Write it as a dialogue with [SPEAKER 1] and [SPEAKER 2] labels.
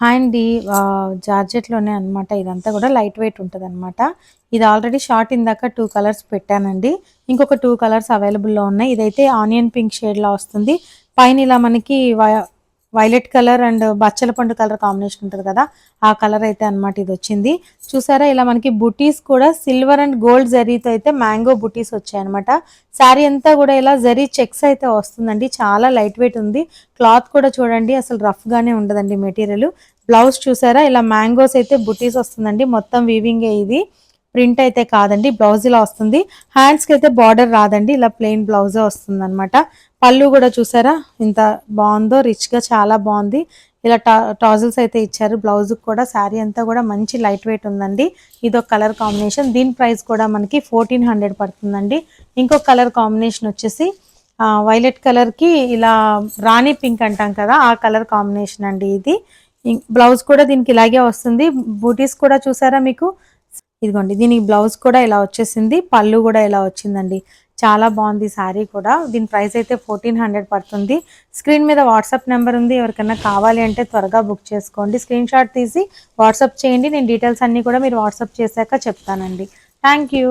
[SPEAKER 1] Hi అండి. జార్జెట్‌లోనే అనమాట ఇదంతా గూడా లైట్ వెయిట్ ఉంటదనమాట. ఇది ఆల్రెడీ షార్ట్ ఇందాక 2 కలర్స్ పెట్టానండి. ఇంకొక 2 కలర్స్ అవైలబుల్‌లో ఉన్నాయి. ఇదైతే ఆనియన్ పింక్ షేడ్‌లా వస్తుంది. పైన ఇలా మనకి వైలెట్ కలర్ అండ్ బచ్చల పండు కలర్ కాంబినేషన్ ఉంటది కదా! ఆ కలర్ అయితే అనమాట ఇదొచ్చింది. చూసారా ఇలా మనకి బుటీస్ కూడా సిల్వర్ అండ్ గోల్డ్ జరీతో అయితే మ్యాంగో బుటీస్ వచ్చాయన్నమాట. శారీ అంతా గూడా ఇలా జరీ చెక్స్ అయితే వస్తుందండి. చాలా లైట్ వెయిట్ ఉంది. క్లాత్ కూడా చూడండి అసలు రఫ్‌గానే ఉండదండి మెటీరియల్. బ్లౌజ్ చూసారా ఇలా మ్యాంగోస్ అయితే బుటీస్ వస్తుందండి. మొత్తం వీవింగే ఇది. ప్రింట్ అయితే కాదండి. బ్లౌజ్ ఇలా వస్తుంది. హ్యాండ్స్‌కి అయితే బార్డర్ రాదండి. ఇలా ప్లెయిన్ బ్లౌజే వస్తుందనమాట. పళ్ళు కూడా చూసారా ఇంత బావుందో రిచ్‌గా చాలా బావుంది. ఇలా టాజిల్స్ అయితే ఇచ్చారు. బ్లౌజ్‌కి కూడా శారీ అంతా కూడా మంచి లైట్ వెయిట్ ఉందండి. ఇదొక కలర్ కాంబినేషన్. దీని ప్రైస్ కూడా మనకి 1400 పడుతుందండి. ఇంకొక కలర్ కాంబినేషన్ వచ్చేసి వైలెట్ కలర్‌కి ఇలా రాణి పింక్ అంటాం కదా! ఆ కలర్ కాంబినేషన్ అండి ఇది. బ్లౌజ్ కూడా దీనికి ఇలాగే వస్తుంది. బూటీస్ కూడా చూసారా మీకు? ఇదిగోండి దీనికి బ్లౌజ్ కూడా ఇలా వచ్చేసింది. పళ్ళు కూడా ఇలా వచ్చిందండి. చాలా బాగుంది శారీ కూడా. దీని ప్రైస్ అయితే 1400 పడుతుంది. స్క్రీన్ మీద వాట్సాప్ నెంబర్ ఉంది. ఎవరికైనా కావాలి అంటే త్వరగా బుక్ చేసుకోండి. స్క్రీన్ షాట్ తీసి వాట్సాప్ చేయండి. నేను డీటెయిల్స్ అన్నీ కూడా మీరు వాట్సాప్ చేశాక చెప్తానండి. Thank you.